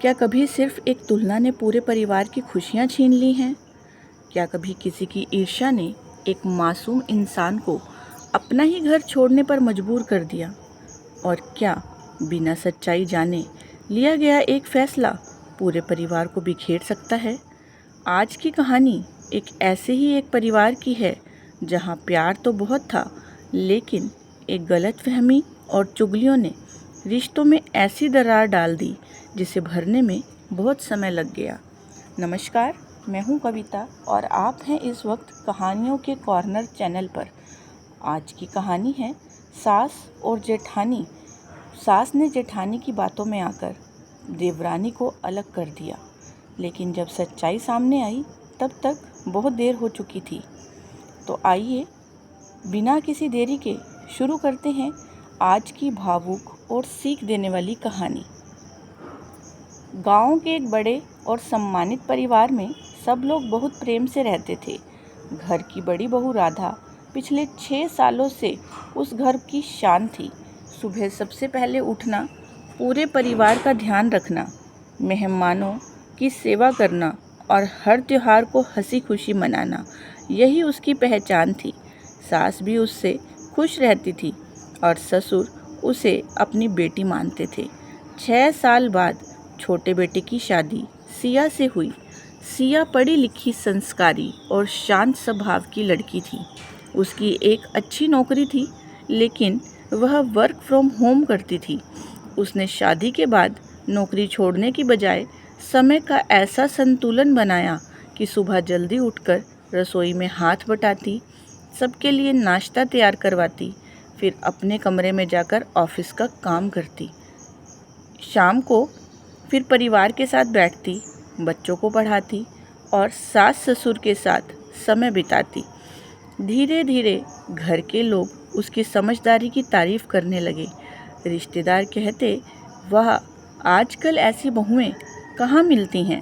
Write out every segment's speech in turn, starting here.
क्या कभी सिर्फ एक तुलना ने पूरे परिवार की खुशियाँ छीन ली हैं? क्या कभी किसी की ईर्ष्या ने एक मासूम इंसान को अपना ही घर छोड़ने पर मजबूर कर दिया? और क्या बिना सच्चाई जाने लिया गया एक फैसला पूरे परिवार को बिखेर सकता है? आज की कहानी एक ऐसे ही एक परिवार की है जहां प्यार तो बहुत था, लेकिन एक गलतफहमी और चुगलियों ने रिश्तों में ऐसी दरार डाल दी जिसे भरने में बहुत समय लग गया। नमस्कार, मैं हूं कविता और आप हैं इस वक्त कहानियों के कॉर्नर चैनल पर। आज की कहानी है सास और जेठानी। सास ने जेठानी की बातों में आकर देवरानी को अलग कर दिया, लेकिन जब सच्चाई सामने आई तब तक बहुत देर हो चुकी थी। तो आइए बिना किसी देरी के शुरू करते हैं आज की भावुक और सीख देने वाली कहानी। गांव के एक बड़े और सम्मानित परिवार में सब लोग बहुत प्रेम से रहते थे। घर की बड़ी बहू राधा पिछले 6 सालों से उस घर की शान थी। सुबह सबसे पहले उठना, पूरे परिवार का ध्यान रखना, मेहमानों की सेवा करना और हर त्योहार को हंसी खुशी मनाना, यही उसकी पहचान थी। सास भी उससे खुश रहती थी और ससुर उसे अपनी बेटी मानते थे। 6 साल बाद छोटे बेटे की शादी सिया से हुई। सिया पढ़ी लिखी, संस्कारी और शांत स्वभाव की लड़की थी। उसकी एक अच्छी नौकरी थी, लेकिन वह वर्क फ्रॉम होम करती थी। उसने शादी के बाद नौकरी छोड़ने की बजाय समय का ऐसा संतुलन बनाया कि सुबह जल्दी उठकर रसोई में हाथ बटाती, सबके लिए नाश्ता तैयार करवाती, फिर अपने कमरे में जाकर ऑफिस का काम करती। शाम को फिर परिवार के साथ बैठती, बच्चों को पढ़ाती और सास ससुर के साथ समय बिताती। धीरे धीरे घर के लोग उसकी समझदारी की तारीफ करने लगे। रिश्तेदार कहते, वाह, आजकल ऐसी बहुएं कहाँ मिलती हैं।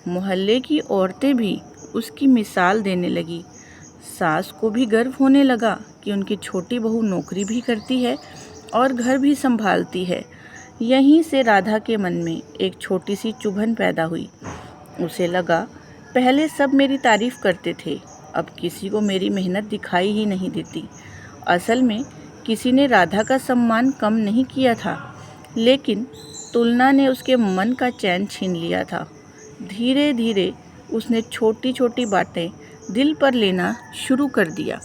मोहल्ले की औरतें भी उसकी मिसाल देने लगी। सास को भी गर्व होने लगा कि उनकी छोटी बहू नौकरी भी करती है और घर भी संभालती है। यहीं से राधा के मन में एक छोटी सी चुभन पैदा हुई। उसे लगा, पहले सब मेरी तारीफ करते थे, अब किसी को मेरी मेहनत दिखाई ही नहीं देती। असल में किसी ने राधा का सम्मान कम नहीं किया था, लेकिन तुलना ने उसके मन का चैन छीन लिया था। धीरे धीरे उसने छोटी छोटी बातें दिल पर लेना शुरू कर दिया।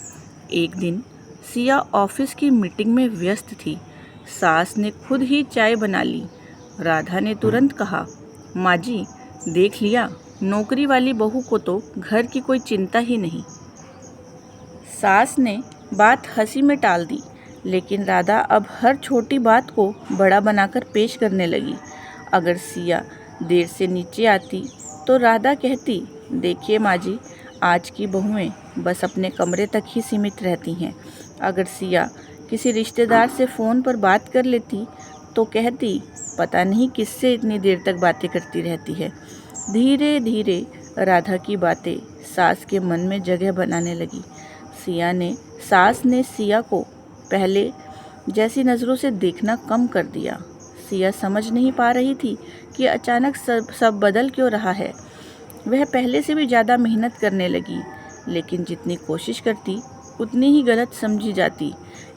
एक दिन सिया ऑफिस की मीटिंग में व्यस्त थी। सास ने खुद ही चाय बना ली। राधा ने तुरंत कहा, माँ जी, देख लिया, नौकरी वाली बहू को तो घर की कोई चिंता ही नहीं। सास ने बात हंसी में टाल दी, लेकिन राधा अब हर छोटी बात को बड़ा बनाकर पेश करने लगी। अगर सिया देर से नीचे आती तो राधा कहती, देखिए माँ जी, आज की बहुएं बस अपने कमरे तक ही सीमित रहती हैं। अगर सिया किसी रिश्तेदार से फ़ोन पर बात कर लेती तो कहती, पता नहीं किससे इतनी देर तक बातें करती रहती है। धीरे धीरे राधा की बातें सास के मन में जगह बनाने लगी। सास ने सिया को पहले जैसी नज़रों से देखना कम कर दिया। सिया समझ नहीं पा रही थी कि अचानक सब बदल क्यों रहा है। वह पहले से भी ज़्यादा मेहनत करने लगी, लेकिन जितनी कोशिश करती उतनी ही गलत समझी जाती।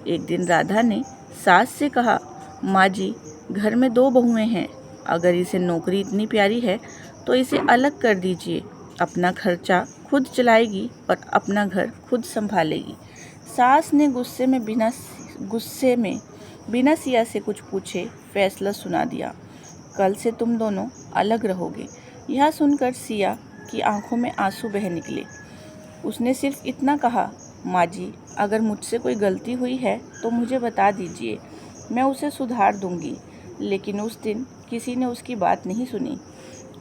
एक दिन राधा ने सास से कहा, माँ जी, घर में 2 बहुएं हैं। अगर इसे नौकरी इतनी प्यारी है तो इसे अलग कर दीजिए। अपना खर्चा खुद चलाएगी और अपना घर खुद संभालेगी। सास ने गुस्से में बिना सिया से कुछ पूछे फैसला सुना दिया, कल से तुम दोनों अलग रहोगे। यह सुनकर सिया की आंखों में आंसू बह निकले। उसने सिर्फ इतना कहा, माँ जी, अगर मुझसे कोई गलती हुई है तो मुझे बता दीजिए, मैं उसे सुधार दूंगी। लेकिन उस दिन किसी ने उसकी बात नहीं सुनी।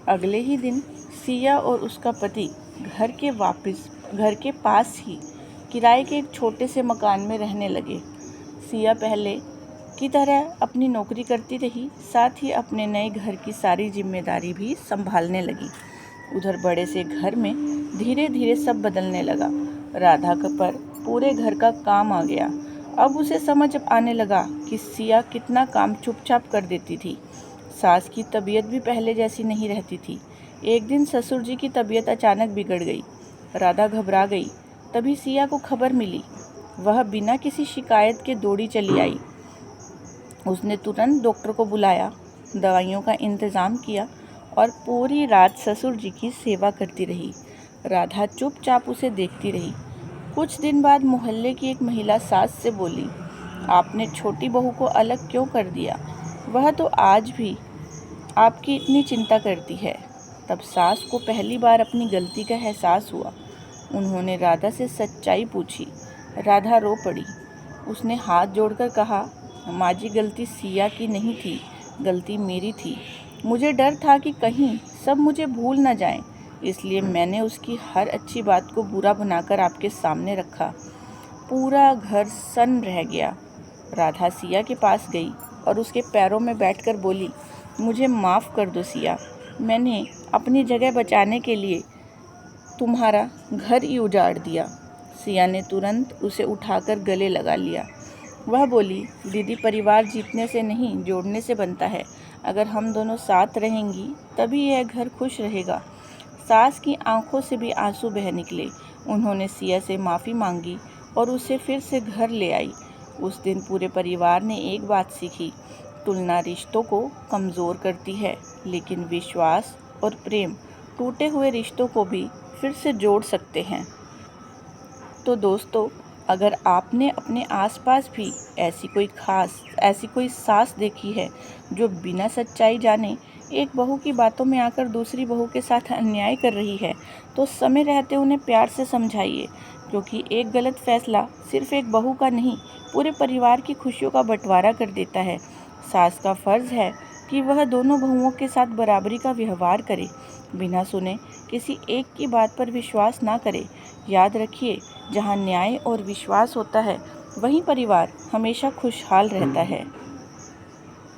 अगले ही दिन सिया और उसका पति घर के पास ही किराए के एक छोटे से मकान में रहने लगे। सिया पहले की तरह अपनी नौकरी करती रही, साथ ही अपने नए घर की सारी जिम्मेदारी भी संभालने लगी। उधर बड़े से घर में धीरे धीरे सब बदलने लगा। राधा पर पूरे घर का काम आ गया। अब उसे समझ आने लगा कि सिया कितना काम चुपचाप कर देती थी। सास की तबीयत भी पहले जैसी नहीं रहती थी। एक दिन ससुर जी की तबीयत अचानक बिगड़ गई। राधा घबरा गई। तभी सिया को खबर मिली। वह बिना किसी शिकायत के दौड़ी चली आई। उसने तुरंत डॉक्टर को बुलाया, दवाइयों का इंतज़ाम किया और पूरी रात ससुर जी की सेवा करती रही। राधा चुपचाप उसे देखती रही। कुछ दिन बाद मोहल्ले की एक महिला सास से बोली, आपने छोटी बहू को अलग क्यों कर दिया? वह तो आज भी आपकी इतनी चिंता करती है। तब सास को पहली बार अपनी गलती का एहसास हुआ। उन्होंने राधा से सच्चाई पूछी। राधा रो पड़ी। उसने हाथ जोड़कर कहा, माँ जी, गलती सिया की नहीं थी, गलती मेरी थी। मुझे डर था कि कहीं सब मुझे भूल न जाएं, इसलिए मैंने उसकी हर अच्छी बात को बुरा बनाकर आपके सामने रखा। पूरा घर सन्न रह गया। राधा सिया के पास गई और उसके पैरों में बैठकर बोली, मुझे माफ़ कर दो सिया, मैंने अपनी जगह बचाने के लिए तुम्हारा घर ही उजाड़ दिया। सिया ने तुरंत उसे उठाकर गले लगा लिया। वह बोली, दीदी, परिवार जीतने से नहीं जोड़ने से बनता है। अगर हम दोनों साथ रहेंगी तभी यह घर खुश रहेगा। सास की आंखों से भी आंसू बह निकले। उन्होंने सिया से माफ़ी मांगी और उसे फिर से घर ले आई। उस दिन पूरे परिवार ने एक बात सीखी, तुलना रिश्तों को कमज़ोर करती है, लेकिन विश्वास और प्रेम टूटे हुए रिश्तों को भी फिर से जोड़ सकते हैं। तो दोस्तों, अगर आपने अपने आसपास भी ऐसी कोई सास देखी है जो बिना सच्चाई जाने एक बहू की बातों में आकर दूसरी बहू के साथ अन्याय कर रही है, तो समय रहते उन्हें प्यार से समझाइए, क्योंकि एक गलत फैसला सिर्फ एक बहू का नहीं, पूरे परिवार की खुशियों का बंटवारा कर देता है। सास का फर्ज है कि वह दोनों बहुओं के साथ बराबरी का व्यवहार करे, बिना सुने किसी एक की बात पर विश्वास ना करे। याद रखिए, जहाँ न्याय और विश्वास होता है, वहीं परिवार हमेशा खुशहाल रहता है।